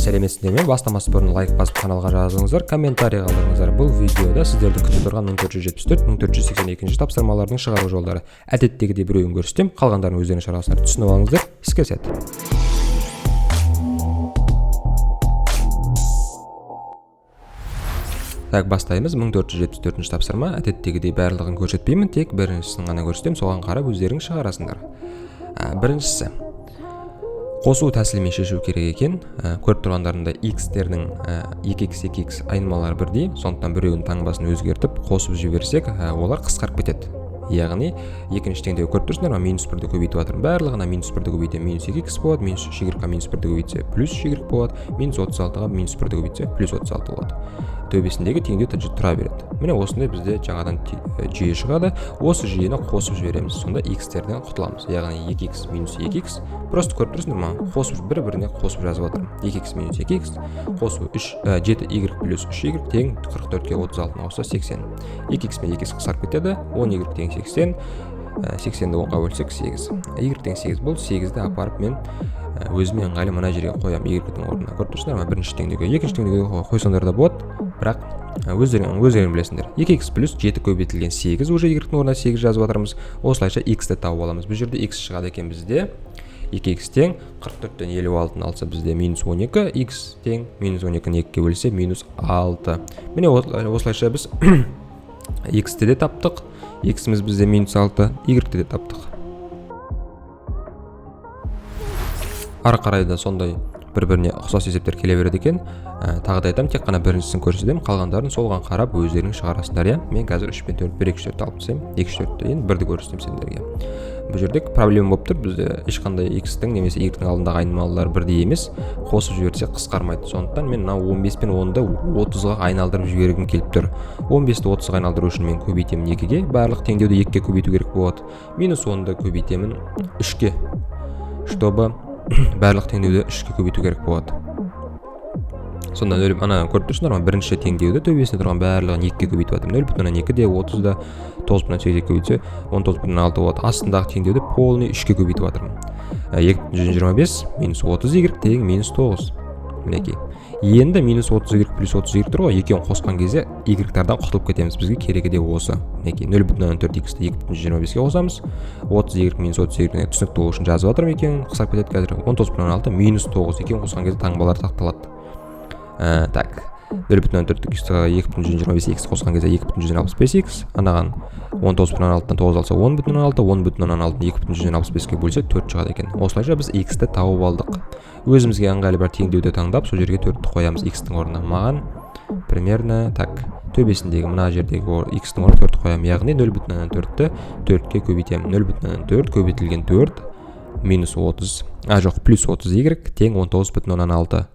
Сәлеметсіздер ме? Бастамас бұрын лайк басып каналға жазыңыздар, комментарий қалдырыңыздар. Бұл видеода сіздерді күтіп тұрған 1474-1482 тапсырмалардың шығару жолдары. Әдеттегідей біреуін көрсетем, қалғандарын өздеріңіз шарасыздар, түсініп алыңыздар. Іске сәт. Так, бастаймыз. 1474 тапсырма. Әдеттегідей барлығын көрсетпеймін, тек біріншісін ғана көрсетем, соған қарап өздеріңіз шығарасыңдар. Біріншісі қосу тәсілімен шешу керек екен. Көріп тұрғандарында x-тердің 2x айнымалары бірдей, сондықтан біреуінің таңбасын өзгертіп қосып жіберсек, олар қысқарып кетеді. Яғни екінші теңдеуі көріп тұрсыңдар ма, -1-ді көбейтіп жатырмын. Барлығына -1-ді көбейтсем -2x болады, -y-ға -1-ді көбейтсе +y болады, -36-ға -1-ді көбейтсе +36 болады. Төбесіндегі теңдеу тұра береді. Міне осындай бізде жаңадан жүйе шығады. Осы жүйені қосып жібереміз. Сонда x-терден құтыламыз. Яғни 2x - 2x. Просто көріп тұрсыңдар ма? Қосып бір-біріне қосып жазып жатырмын. 2x - 2x қосу 7y + 3y тең 44-ге 36-ны қосса 80. 2x мен 2x қысқарып кетеді. 10y тең 80. 80-ді 10-ға бөлсек 8. y тең 8 бұл 8-ді апарып мен өзіме ыңғайлы мына жерге қоямын. y-дің орнына көріп тұрсыңдар ма? Бірінші теңдеуге, екінші теңдеуге қойсаңдар да болады. Бірақ өздерің білесіңдер. 2x + 7 көбейтілген 8 уже y-дің орнына 8 жазып жатырмыз. Осылайша x-ті тауып аламыз. Бұл жерде x шығады екен бізде. 2x тең 44-тен 56-ны алса бізде -12, x тең -12-ні 2-ге бөлсе -6. Міне осылайша біз x-ті де таптық. X-іміз бізде -6, y-ті де таптық. Ары қарай да сондай бір-біріне ұқсас есептер келе береді екен. Тағы да айтамын, тек қана біріншісін көрсетемін, қалғандарын солған қарап өздерің шығарасыңдар. Я мен қазір 3 пен 4, 1-2-4 алып тастаймын. 2-4-ті енді бірді көрсетемін сендерге. Бұл жерде проблема болып тұр. Бізде ешқандай x-тің немесе y-тің алдындағы айнымалылар бірдей емес. Қосып жіберсек қысқармайды. Сондықтан мен мына 15 пен 10-ды 30-ға айналдырып жібергім келіп тұр. 15-ті 30-ға айналдыру үшін мен көбейтемін 2-ге. Барлық теңдеуді 2-ге көбейту керек болады. -10-ды көбейтемін 3-ге. Чтобы барлық теңдеуді 3-ге көбейту керек болады. Сонда ана көріп тұрсыңдар ма? Бірінші теңдеуді төбесінде тұрған барлығын 2-ге көбейтіп жатырмын. 0,2 де 30-да 9,8-ге көбейтсе 19,6 болады. Астындағы теңдеуді полный 3-ге көбейтіп жатырмын. 225 - 30y тең -9. Мінекей. Енді -30y + 30y тұр ғой. Екеуін қосқан кезде y-тардан құтылып кетеміз. Бізге керегі де осы. Мінекей 0,4x-ті 2,25-ге қосамыз. 30y - 30y-ні түсінікті болу үшін жазып жатырмын. Екеуін қысқарып кетеді қазір. 19,6 -9. Екеуін қосқан кезде таңбалар сақталады. Так, 0,4x-ті 2,25x қосқан кезде 2,165x, анаған 19,6-тан 9 алса 10,6, 10,6-ны 2,165-ге бөлсе 4 шығады екен. Осылайша біз x-ті тауып алдық. Өзімізге ыңғайлы бір теңдеуді таңдап, сол жерге 4-ті қоямыз x-тің орнына. Маған примерно так, төбесіндегі мына жердегі x-тің орнына 4-ті қоямын. Яғни 0,4-ті 4-ге көбейтемін. 0,4 көбейтілген 4 -30, жоқ, +30y тең 19,6.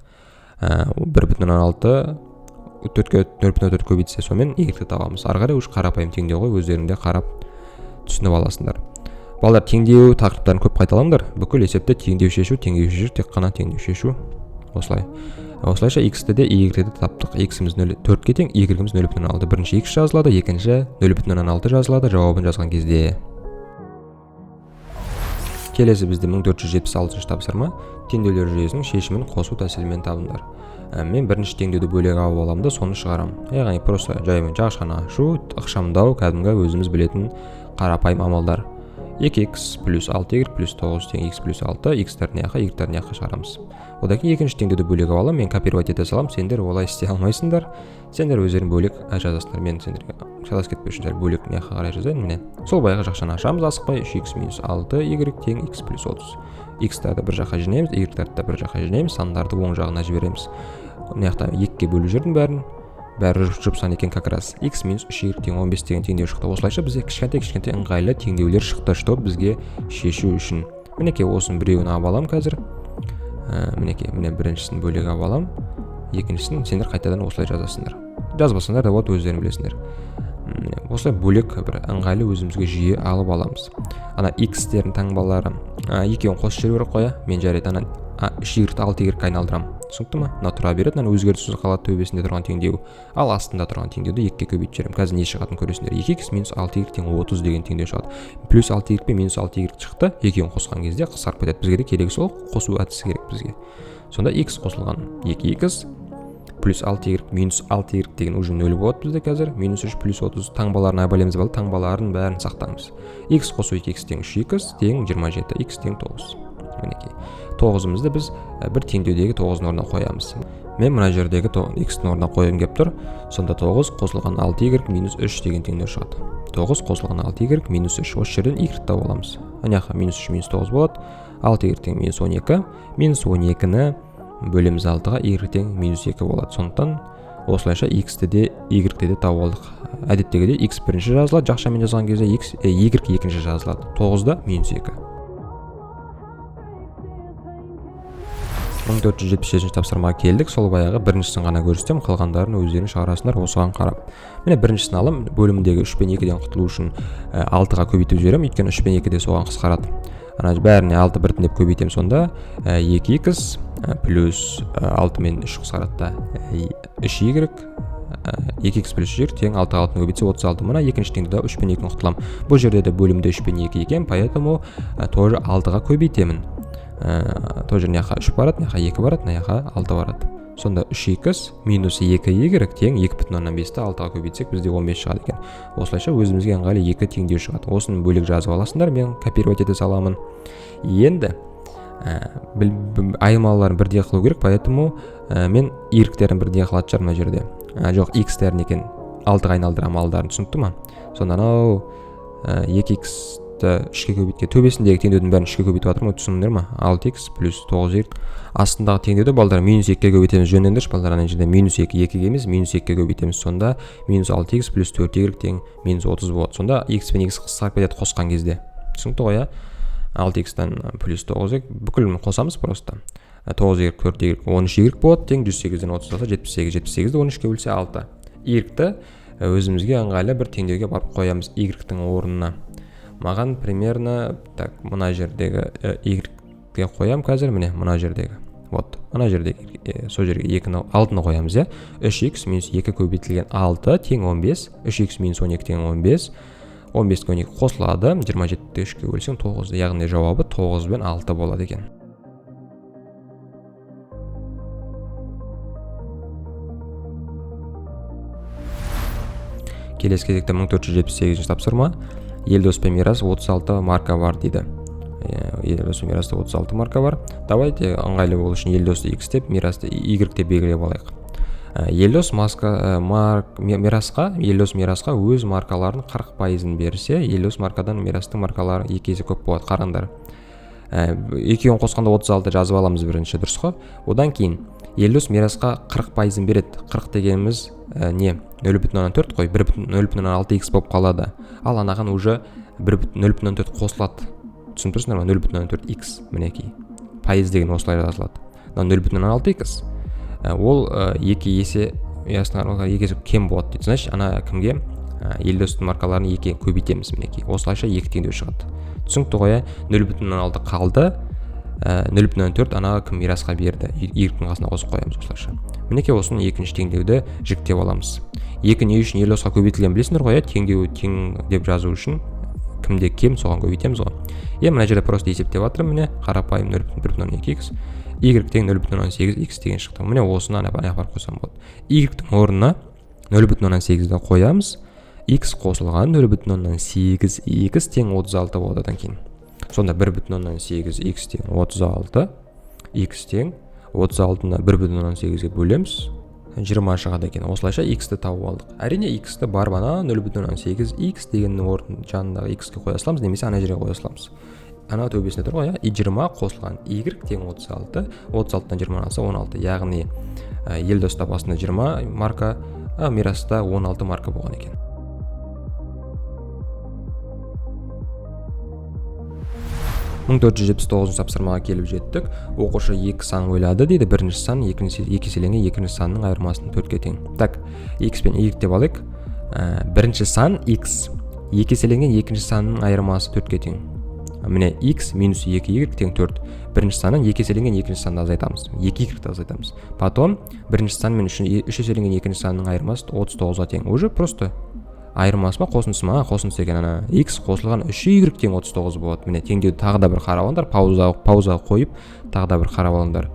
1,6 4-ге 0,4 көбейтсе сонымен y-ті табамыз. Ары қарай қарапайым теңдеу ғой, өздеріңде қарап түсініп аласыңдар. Балдар, теңдеу тақырыптарын көп қайталаңдар. Бүкіл есепте теңдеу шешу, тек қана теңдеу шешу. Осылайша x-ті де y-ті де таптық. X-іміз 4-ге тең, y-іміз 0,6. Бірінші x жазылады, екінші 0,6 жазылады жауабын жазған кезде. Келесі бізде 1476 тапсырма. Теңдеулер жүйесінің шешімін қосу тәсілімен табыңдар. Мен бірінші теңдеуді бөлек алып аламын да соны шығарамын. Яғни просто жаймен жағышқаны ашу, ықшамдау, кәдімгі өзіміз білетін қарапайым амалдар. 2x + 6y + 9 тең x + 6, x-терін яққа, y-терін яққа шығарамыз. Одан кейін екінші теңдеуді бөлек алып аламын. Мен копировать ете саламын. Сендер олай істей алмайсыңдар. Сендер өздерің бөлек жазасыңдар. Мен сендерге шатас кетпеу үшін бөлек яққа қарай жазайын. Міне. Сол баяғы жақшаны ашамыз, асықпай 3x - 6y тең x + 30. X-тарды бір жаққа жинаймыз, y-тарды бір жаққа жинаймыз, сандарды оң жағына жібереміз. Мына жақта 2-ге бөліп жүрдім бәрін. Бәрі жұпсан екен как раз. x - 3y тең 15 деген теңдеу шықты. Осылайша бізде кішкентай ыңғайлы теңдеулер шықты, чтобы бізге шешу үшін. Мінекей осының біреуін алып аламын қазір. Мінекей, міне біріншісін бөлек алып аламын. Екіншісін сендер қайтадан осылай жазасыңдар. Жазбасаңдар да болады, өздерің білесіңдер. Осылай бөлек бір ыңғайлы өзімізге жүйе алып аламыз. Ана x-тердің таңбалары екеуін қосып жіберу керек қоя. Мен жарайды ана 3y-ті 6y-ге айналдырамын. түсінікті ма? Мына тұра береді, мына өзгеріссіз қалады төбесінде тұрған теңдеу. Ал астында тұрған теңдеуді 2-ге көбейтіп жіберемін. Қазір не шығатынын көресіңдер. 2x минус 6y тең 30 деген теңдеу шығады. Плюс 6y пен минус 6y шықты. Екеуін қосқан кезде қысқарып кетеді. Бізге де керегі сол, қосу әдісі керек бізге. Сонда x қосылған 2x плюс 6y минус 6y деген уже 0 болады бізде қазір. Минус 3 плюс 30 таңбаларын айбалеміз болды. Таңбаларын бәрін сақтаңыз. X қосу 2x тең 3x тең 27, x тең 9. Мінекей. 9-ымызды біз бір теңдеудегі 9-ның орнына қоямыз. Мен мына жердегі x-ның орнына қойым кеп тұр. Сонда 9 қосылған 6y минус 3 деген теңдеу шығады. 9 қосылған 6y минус 3. Осы жерден y тауып аламыз. Аняқа минус 3 минус 9 болады. 6y тең минус 12. Минус 12-ні бөлеміз 6-ға, y тең минус 2 болады. Сондықтан осылайша x-ті де y-ті де тауып алдық. Әдеттегідей x бірінші жазылады, жақшамен жазған кезде y екінші жазылады. 9-да минус 2. 1476 тапсырмаға келдік. Сол баяғы біріншісін ғана көрсетем, қалғандарын өздерің шығарасыңдар осыған қарап. Міне біріншісін алым, бөлімдегі 3 пен 2-ден құтылу үшін 6-ға көбейтіп жіберемін, өйткені 3 пен 2 де соған қысқарады. Ана бәріне 6 біртіндеп көбейтем, сонда 2x плюс 6 мен 3 қысқарады. 3y 2x плюс y тең 6-ға 6-ны көбейтсе 36. Мына екінші теңдеуде 3 пен 2-ні құтылам. Бұл жерде де бөлімде 3 пен 2 екен, поэтому тоже 6-ға көбейтемін. Тоже мынақа 3 барады, мынақа 2 барады, мынақа 6 барады. Сонда 3x минус 2y тең 2,5-ті 6-ға көбейтсек бізде 15 шығады екен. Осылайша өзімізге ыңғайлы 2 теңдеу шығады. Осыны бөлек жазып аласыңдар, мен копировать ете саламын. Енді айырмаларын бірдей қылу керек, поэтому мен y-терін бірдей қылатын шығармын мына жерде. Жоқ, x-терін екен 6-ға айналдырамын алдарын, түсінікті ма? Сонда анау 2x 3-ке көбейткен төбесіндегі теңдеудің бәрін 3-ке көбейтіп жатырмын, түсіндіңдер ма? 6x плюс 9y. Астындағы теңдеуді балдар минус 2-ке көбейтеміз, жөнлендірші балдар, ана жерде минус 2 2-ге емес, минус 2-ке көбейтеміз. Сонда минус 6x плюс 4y тең минус 30 болады. Сонда x пен x қысқарып кетеді қосқан кезде. Түсінікті ғой, 6x-тан плюс 9y бүкілін қосамыз просто. 9y 4y 13y болады, тең 108-ден 30 алса 78, 78-ді 13-ке бөлсе 6. Y-ті өзімізге ыңғайлы бір теңдеуге барып қоямыз y-тің орнына. Маған примерно так мына жердегі y-ге қоям қазір, міне мына жердегі. Вот, мына жердегі сол жерге 2-ні алтыны қоямыз, 3x минус 2 көбейтілген 6 тең 15, 3x минус 12 тең 15, 15-ке 12 қосылады, 27-ті 3-ке бөлсең 9, яғни жауабы 9 бен 6 болады екен. Келесі кезекте 1478 тапсырма. Елдос пен Мирас 36 марка бар дейді. Елдос пен Мираста 36 марка бар. Давайте ыңғайлы болу үшін Елдосты x деп, Мирасты y деп белгілеп алайық. Елдос Мирасқа өз маркаларын 40%-ын берсе, Елдос маркадан Мирастың маркалары 2 есе көп болады. Қараңдар. Екеуін қосқанда 36 жазып аламыз бірінші, дұрыс қой. Одан кейін Елдос Мирасқа 40%-ын береді. 40 дегеніміз не? 0,4 қой, 0,6x болып қалады. Ал анаған уже 0,4 қосылады. Түсіндірсіңдер ме? 0,4x мінекей. Пайыз деген осылай жазылады. 0,6x. Ол 2 есе кем болады дейді. Значит, ана кімге? Елдостың маркаларын 2 көбейтеміз мінекей. Осылайша 2 теңдеу шығады. Түсінікті ғой, 0,6 қалды. 0,4 ана кім Мирасқа берді. Y-тің қасына қосып қоямыз осылайша. Мінекей осының екінші теңдеуді жіктеп аламыз. 2 не үшін Елдосқа көбейтілген білесіңдер ғой, теңдеуі тең деп жазу үшін кімде кем соған көбейтеміз ғой. Мына жерде просто есептеп жатырмын, міне қарапайым 0,2x, y тең 0,18x деген шықты. Міне осыны ана бар қойсам болады. Y-тің орнына 0,18-ді қоямыз. X қосылған 0,8x тең 36 болады одан кейін. Сонда 1,8x тең 36, x тең 36-ны 1,8-ге бөлеміз, 20 шығады екен. Осылайша x-ті тауып алдық. Әрине x-ті бар бана 0,8x дегеннің орнын жанындағы x-ке қоя саламыз, немесе ана жерге қоя саламыз. Ана төбесінде тұр ғой, 20 қосылған y тең 36, 36-дан 20 алса 16. Яғни Елдоста басында 20 марка, Мираста 16 марка болған екен. Мың 479 тапсырмаға келіп жеттік. Оқушы 2 сан ойлады дейді. Бірінші сан 2 еселенген екінші санның айырмасын 4-ке тең. Так, x пен y деп алайық. Бірінші сан x, 2 еселенген екінші санның айырмасы 4-ке тең. міне x минус 2y тең 4. Бірінші саннан 2 еселенген екінші санды азайтамыз. 2y азайтамыз. Потом бірінші сан мен 3 еселенген екінші санның айырмасы 39-ға тең. Уже просто айырмасы ма қосындысы ма? Қосындысы екен ана. X қосылған 3y тең 39 болады. Міне теңдеуді тағы да бір қарап алыңдар. Паузаға қойып тағы да бір қарап алыңдар.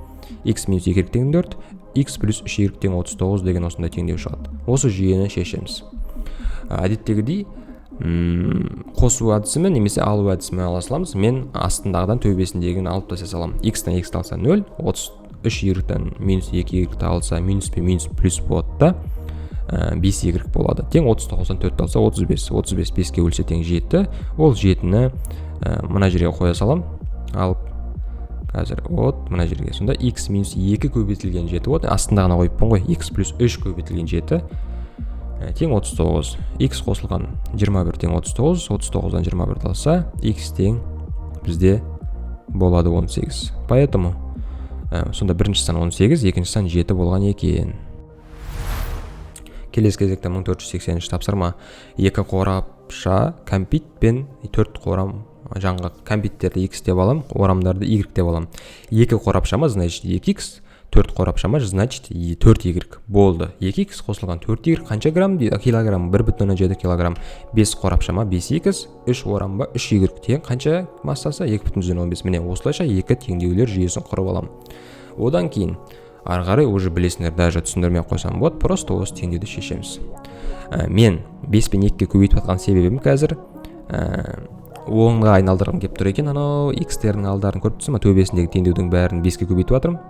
X минус 2y тең 4, x плюс 3y тең 39 деген осындай теңдеу шығады. Осы жүйені шешеміз. Әдеттегідей қосу әдісімен немесе алу әдісімен ала саламыз. Мен астындағыдан төбесіндегіні алып тастай саламын. X-тан x алса 0, 33y-тан минус 2y алса минус пен минус плюс болады да 5y болады. Тең 39-дан 4 алса 35. 35 5-ке бөлсе тең 7. Ол 7-ні мына жерге қоя салам. Алып қазір мына жерге. Сонда x минус 2 көбейтілген 7 болады. Астындағына қойыппын ғой. X плюс 3 көбейтілген 7 тең 39. X қосылған 21 тең 39. 39-дан 21 алса x тең бізде болады 18. Поэтому сонда бірінші сан 18, екінші сан 7 болған екен. Келесі кезекте 1480 тапсырма. 2 қорапша кәмпит пен 4 қорам жаңғы кәмпиттерді x деп алам, орамдарды y деп алам. 2 қорапшама значит 2x, 4 қорапшама значит 4y болды. 2x қосылған 4y қанша грамм дейді? Килограмм, 1,7 килограмм. 5 қорапшама 5x, 3 орамба 3y тең қанша массасы? 2,15. Міне осылайша екі теңдеулер жүйесін құрып алам. Одан кейін ары қарай уже білесіңдер, даже түсіндірмей қойсам болады, просто осы теңдеуді шешеміз. Мен 5 пен 2-ге көбейтіп жатқан себебім қазір оңға айналдырғым келіп тұр екен. Анау x-тердің алдарын көріп тұрсың ба? Төбесіндегі теңдеудің бәрін 5-ге көбейтіп жатырмын.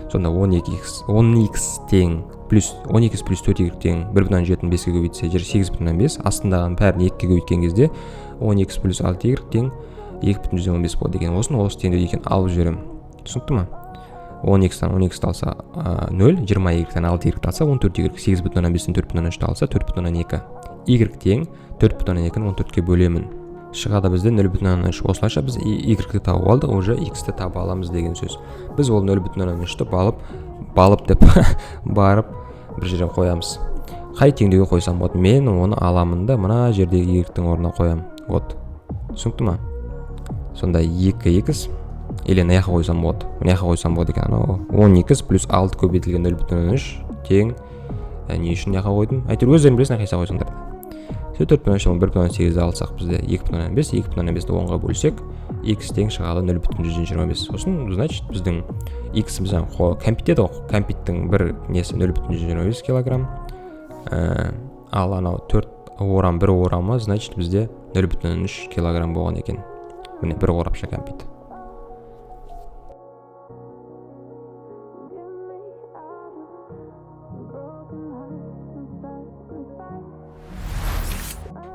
Сонда 10x тең плюс 12x плюс 4y тең 1,7-ні 5-ге көбейтсе 8,5. Астындағын бәрін 2-ге көбейткен кезде 10x плюс 6y тең 2,15 болады екен. Осыны осы теңдеуді екен алып жіберем. Түсінікті ма? 10x-тан 10x алса 0, 20y-тан 6y алса 14y, 8,5-тан 4,3 алса 4,2. y тең 4,2-ні 14-ке бөлемін. Шығады бізде 0,3. Осылайша біз y-ті тауып алдық, уже x-ті таба аламыз деген сөз. Біз ол 0,3-ті балып деп барып бір жерге қоямыз. Қай теңдеуге қойсам болады? Мен оны аламын да мына жердегі y-тің орнына қоям. Түсінікті ма? Сонда 2x или мына жаққа қойсам болады. Мына жаққа қойсам болады екен. 10x плюс 6 көбейтілген 0,3 тең не үшін мына жаққа қойдым? Әйтеуір өздерің білесіңдер қайсыға қойсаңдар. 4,8 алсақ бізде 2,5, 2,5-ді 10-ға бөлсек x тең шығады 0,125. Сосын значит біздің x бізден кәмпит еді ғой. Кәмпиттің бір несі 0,125 килограмм. Ал анау 4 орам, бір орамы значит бізде 0,3 килограмм болған екен. Міне бір қорапша кәмпит.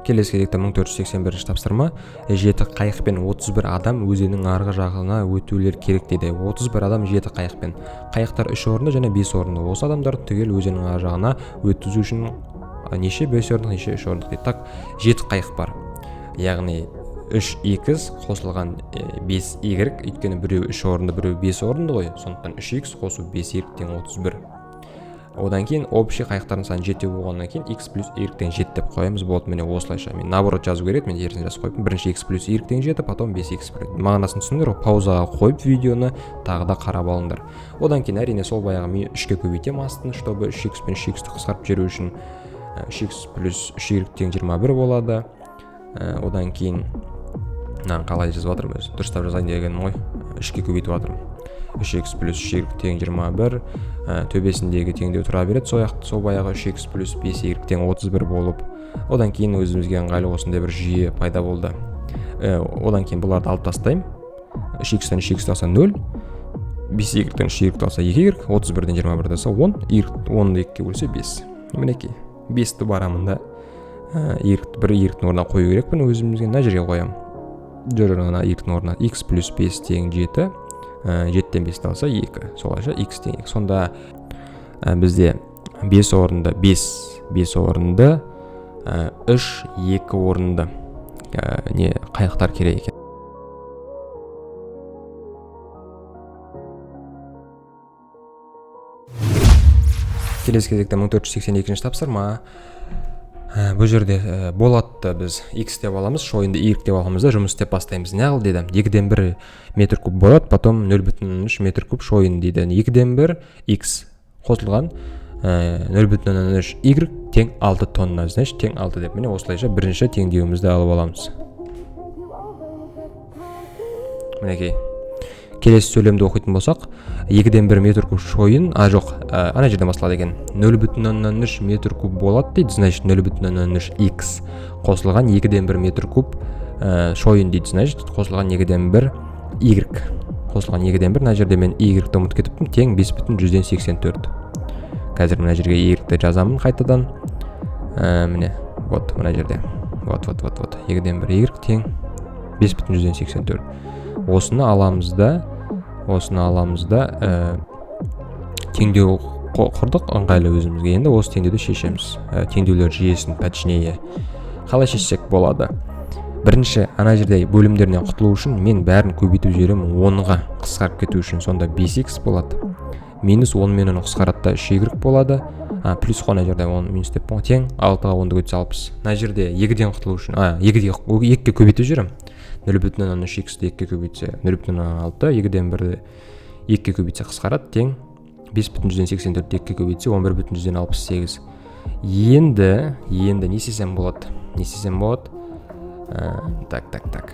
Келесі кезекте 1481 тапсырма. 7 қайықпен 31 адам өзеннің арғы жағына өтулер керек дейді. 31 адам 7 қайықпен. Қайықтар 3 орынды және 5 орынды. Осы адамдар түгел өзеннің арғы жағына өткізу үшін неше 5 орындық, неше 3 орындық дейді. Так, 7 қайық бар. Яғни 3x қосылған 5y, өйткені біреу 3 орынды, біреу 5 орынды ғой. Сондықтан 3x қосу 5y тең 31. Одан кейін общий қайықтардың саны 7 болғаннан кейін x плюс y тең 7 деп қоямыз. Болды, міне осылайша. Мен наоборот жазу керек, мен ерсін жазып қойыппын. Бірінші x плюс y тең 7, потом 5x плюс. Мағынасын түсіндіңдер ғой? Паузаға қойып видеоны тағы да қарап алыңдар. Одан кейін әрине сол баяғы мен 3-ке көбейтем астын, чтобы 3x пен 3x-ті қысқартып жіберу үшін 3x плюс 3y тең 21 болады. Одан кейін қалай жазып жатырмын өзі? Дұрыстап жазайын дегенім ғой. 3-ке көбейтіп жатырмын. 3x плюс 3y тең 21, төбесіндегі теңдеу тұра береді. Сол баяғы 3x плюс 5y тең 31 болып. Одан кейін өзімізге ыңғайлы осындай бір жүйе пайда болды. Одан кейін бұларды алып тастаймын. 3x-тен 3x алса 0, 5y-тен 3y алса 2y, 31-ден 21 алса 10, 10-ды 2-ге бөлсе 5. Мінекей, 5-ті барамын да бір y-тің орнына қою керекпін, өзімізге мына жерге қоямын. Ана y-тің орнына x плюс 5 тең 7, 7-тен 5 алса 2, солайша x тең 2. Сонда бізде 5 орынды 3 2 орынды қайықтар керек екен. Келесі кезекте 1482 тапсырма. Бұл жерде болатты біз x деп аламыз, шойынды y деп аламыз да жұмыс істеп бастаймыз. Неғыл деді? 2-1 метр куб болат, потом 0,3 метр куб шойын дейді. 2-1 x қосылған 0,3 y тең 6 тонна, значит тең 6 деп. Міне осылайша бірінші теңдеуімізді алып аламыз. Мінекей. Келесі сөйлемді оқитын болсақ, 2-1 метр куб шойын, жоқ, ана жерден басталады екен. 0,3 метр куб болат дейді, значит 0,3 x қосылған 2-1 метр куб шойын дейді, значит қосылған 2-1 y. Қосылған 2-1, мына жерде мен y-ді ұмытып кетіппін, тең 5,84. Қазір мына жерге y-ді жазамын қайтадан. Міне, вот мына жерде. Вот. 2-1 y тең 5,84. Осыны аламыз да теңдеу құрдық ыңғайлы өзімізге. Енді осы теңдеуді шешеміз. Теңдеулер жүйесін точнее қалай шешсек болады? Бірінші, ана жерде бөлімдерінен құтылу үшін мен бәрін көбейтіп жіберемін 10-ға қысқарып кету үшін, сонда 5x болады. Минус 10 менен қысқарады 3y болады. Плюс қана жерде 10 минус деп қой, тең 6-ға 10-ды көбейтсе 60. Мына жерде 2-ден құтылу үшін, 2-ге көбейтіп жіберемін. 0,3 x-ті 2-ге көбейтсе 0,6, 2-1-ді 2-ге көбейтсе қысқарады, тең 5,84 2-ге көбейтсе 11,68. Енді не істесем болады? Так.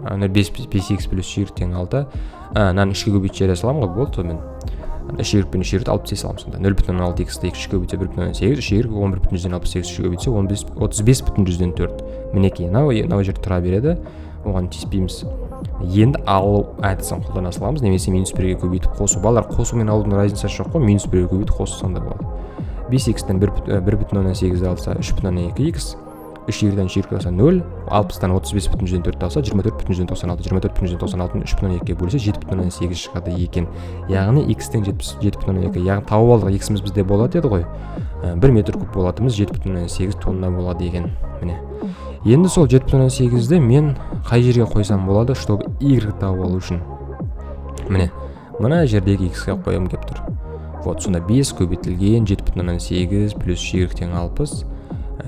5x плюс y тең 6. Мынаны 3-ге көбейтіп жібере саламын ғой, болды мен. 3y пен 3y-ді алып тесе аламын сонда. 0,6 x-ті 2-ге көбейтсе 1,8, 3y 11,68 3-ге көбейтсе 35,4. Мінекей, мынау жер тұра береді. Оған тиіспейміз. Енді алу әдісін қолдана саламыз, немесе минус 1-ге көбейтіп қосу. Балалар, қосу мен алудың разницасы жоқ қой, минус 1-ге көбейтіп қосу сонда болады. 5x-тен 1,8 алса 3,2x, 3y-ден 3y алса 0, 60-тан 35,4 алса 24,96, 24,96-ны 3,2-ге бөлсе 7,8 шығады екен. Яғни x-тен 7,2, яғни тауып алдық, x-іміз бізде болады еді ғой. 1 метр куб болатымыз 7,8 тонна болады екен. Міне. Енді сол 7,8-ді мен қай жерге қойсам болады, чтобы y тауып алу үшін? Міне, мына жердегі x-ге қоям кеп тұр. Вот, сонда 5 көбейтілген 7,8 плюс y тең 60.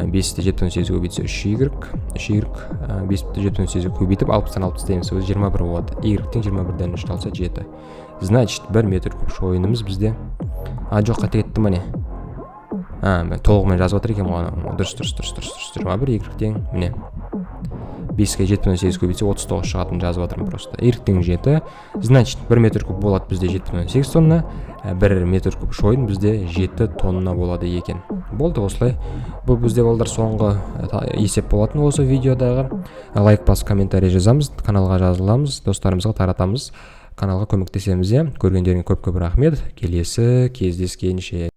5-ті 7,8-ге көбейтсе 3y, 5-ті 7,8-ге көбейтіп 60-тан 60 дейміз, өзі 21 болады. Y тең 21-ден 3 алса 7. Значит, 1 метр куб шойынымыз бізде. Жоқ, қате кетті міне. Мен толығымен жазып отыр екен оған. Дұрыс. 21 y тең, міне. 5-ге 7,8 көбейтсе 39 шығатын жазып отырмын просто. Y тең 7. Значит, 1 метр куб болады бізде 7,8 тонна. 1 метр куб шойын бізде 7 тонна болады екен. Болды осылай. Бұл бізде балдар соңғы есеп болатын осы видеодағы. Лайк басып комментарий жазамыз, каналға жазыламыз, достарымызға таратамыз, каналға көмектесеміз. Көргендеріңе көп рахмет. Келесі кездескенше.